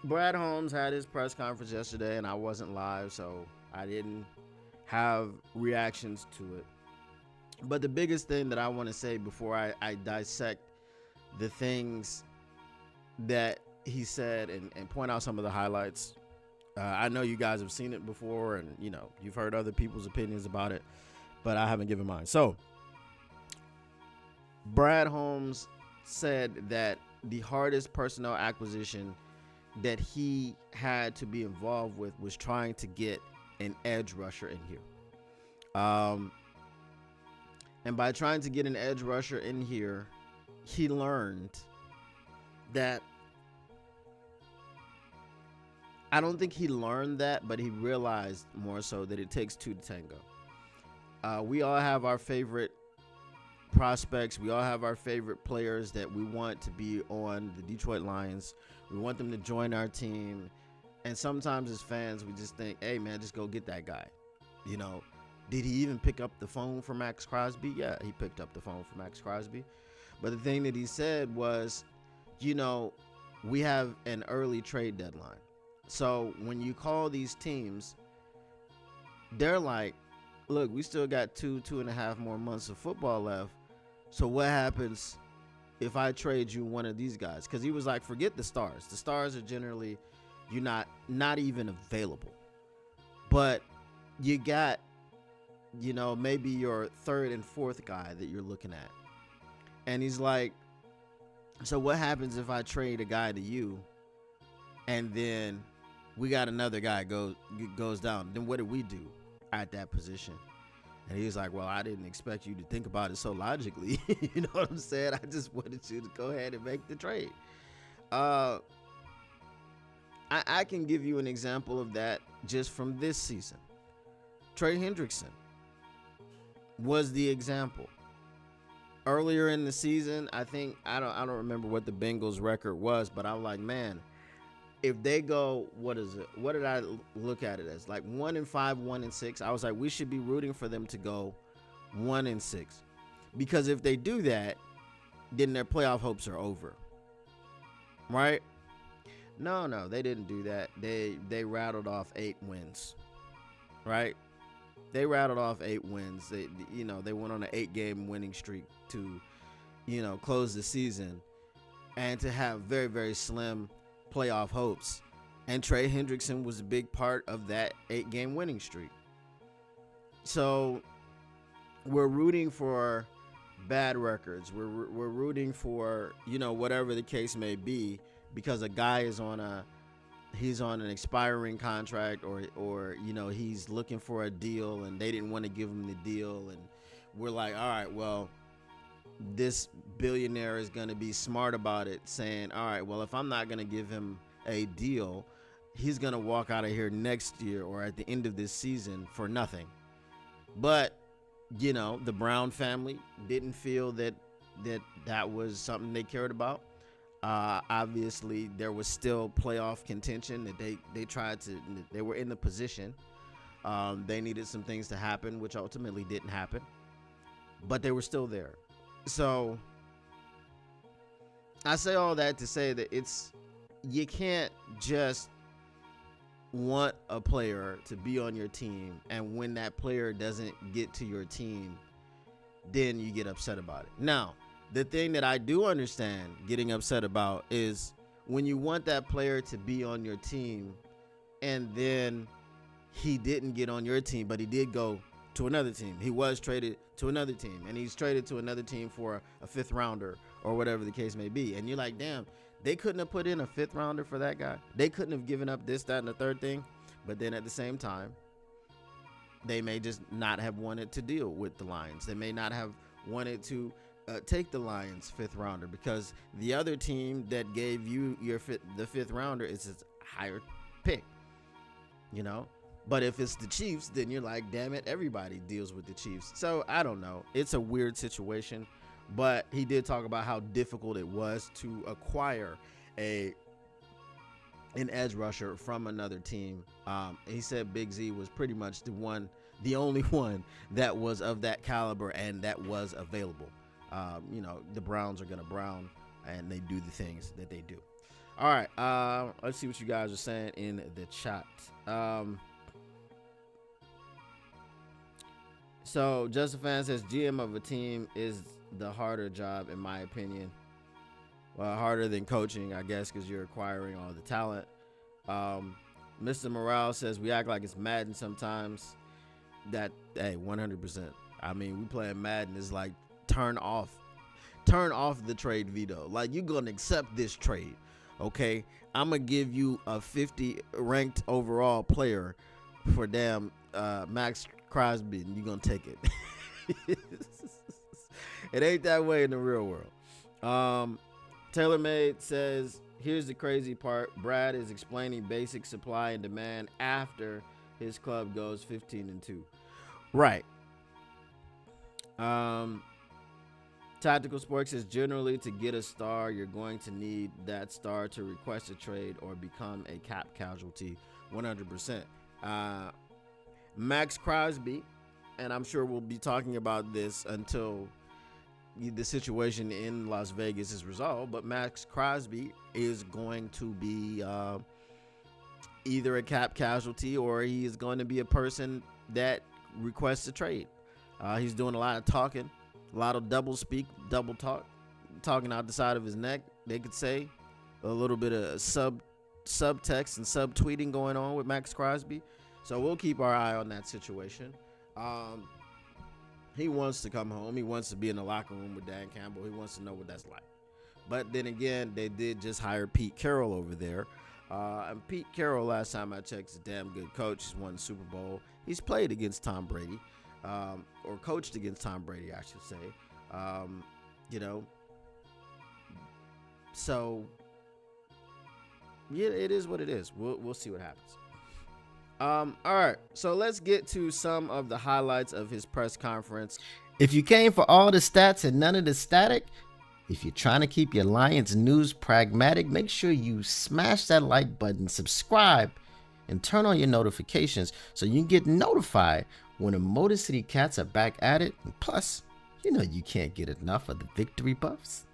Brad Holmes had his press conference yesterday, and I wasn't live, so I didn't have reactions to it. But the biggest thing that I want to say before I dissect the things that he said and point out some of the highlights. I know you guys have seen it before, and you've heard other people's opinions about it, but I haven't given mine. So, Brad Holmes said that the hardest personnel acquisition that he had to be involved with was trying to get an edge rusher in here. And by trying to get an edge rusher in here, he learned that I don't think he learned that, but he realized more so that it takes two to tango. We all have our favorite prospects. We all have our favorite players that we want to be on the Detroit Lions. We want them to join our team. And sometimes as fans, we just think, hey, man, just go get that guy. Did he even pick up the phone for Max Crosby? Yeah, he picked up the phone for Max Crosby. But the thing that he said was, we have an early trade deadline. So when you call these teams, they're like, look, we still got 2.5 more months of football left. So what happens if I trade you one of these guys? Because he was like, forget the stars. The stars are generally, you're not even available. But you got, maybe your third and fourth guy that you're looking at. And he's like, so what happens if I trade a guy to you and then we got another guy goes down? Then what do we do at that position? And he was like, well, I didn't expect you to think about it so logically. You know what I'm saying? I just wanted you to go ahead and make the trade. I can give you an example of that just from this season. Trey Hendrickson was the example. Earlier in the season, I think I don't remember what the Bengals record was, but I was like, man, if they go, what is it? What did I look at it as? Like 1-5, 1-6. I was like, we should be rooting for them to go 1-6, because if they do that, then their playoff hopes are over, right? No, they didn't do that. They rattled off 8 wins, right? They rattled off 8 wins. They went on an 8-game winning streak to, close the season, and to have very, very slim playoff hopes. And Trey Hendrickson was a big part of that 8-game winning streak. So we're rooting for bad records. We're rooting for, whatever the case may be, because a guy is he's on an expiring contract, or he's looking for a deal and they didn't want to give him the deal, and we're like, all right, well, this billionaire is going to be smart about it, saying, all right, well, if I'm not going to give him a deal, he's going to walk out of here next year or at the end of this season for nothing. But the Brown family didn't feel that was something they cared about. Obviously, there was still playoff contention that they were in the position. They needed some things to happen, which ultimately didn't happen, but they were still there. So I say all that to say that you can't just want a player to be on your team, and when that player doesn't get to your team, then you get upset about it. Now, the thing that I do understand getting upset about is when you want that player to be on your team and then he didn't get on your team, but he did go to another team. He was traded to another team, and he's traded to another team for a 5th rounder or whatever the case may be. And you're like, damn, they couldn't have put in a 5th rounder for that guy. They couldn't have given up this, that, and the third thing. But then at the same time, they may just not have wanted to deal with the Lions. They may not have wanted to take the Lions 5th rounder, because the other team that gave you the 5th rounder is a higher pick, But if it's the Chiefs, then you're like, damn it, everybody deals with the Chiefs. So I don't know. It's a weird situation, but he did talk about how difficult it was to acquire an edge rusher from another team. He said Big Z was pretty much the only one that was of that caliber and that was available. The Browns are going to Brown, and they do the things that they do. All right. Let's see what you guys are saying in the chat. So Justin Fan says GM of a team is the harder job, in my opinion. Well, harder than coaching, I guess, because you're acquiring all the talent. Mr. Morale says we act like it's Madden sometimes. That, hey, 100%. I mean, we playing Madden is like turn off the trade veto. Like, you're gonna accept this trade, okay? I'm gonna give you a 50 ranked overall player for damn Max Crosby, and you're gonna take it. It ain't that way in the real world. TaylorMade says, here's the crazy part. Brad is explaining basic supply and demand after his club goes 15-2. Right. Tactical Sports says, generally, to get a star, you're going to need that star to request a trade or become a cap casualty. 100%. Max Crosby, and I'm sure we'll be talking about this until the situation in Las Vegas is resolved, but Max Crosby is going to be either a cap casualty or he is going to be a person that requests a trade. He's doing a lot of talking, a lot of double talk, talking out the side of his neck, they could say. A little bit of subtext and subtweeting going on with Max Crosby. So we'll keep our eye on that situation. He wants to come home. He wants to be in the locker room with Dan Campbell. He wants to know what that's like. But then again, they did just hire Pete Carroll over there. And Pete Carroll, last time I checked, is a damn good coach. He's won the Super Bowl. He's played against Tom Brady, or coached against Tom Brady, I should say. So yeah, it is what it is. We'll see what happens. All right, so let's get to some of the highlights of his press conference. If you came for all the stats and none of the static, if you're trying to keep your Lions news pragmatic, make sure you smash that like button, subscribe, and turn on your notifications so you can get notified when the Motor City Cats are back at it. And plus, you know you can't get enough of the victory buffs.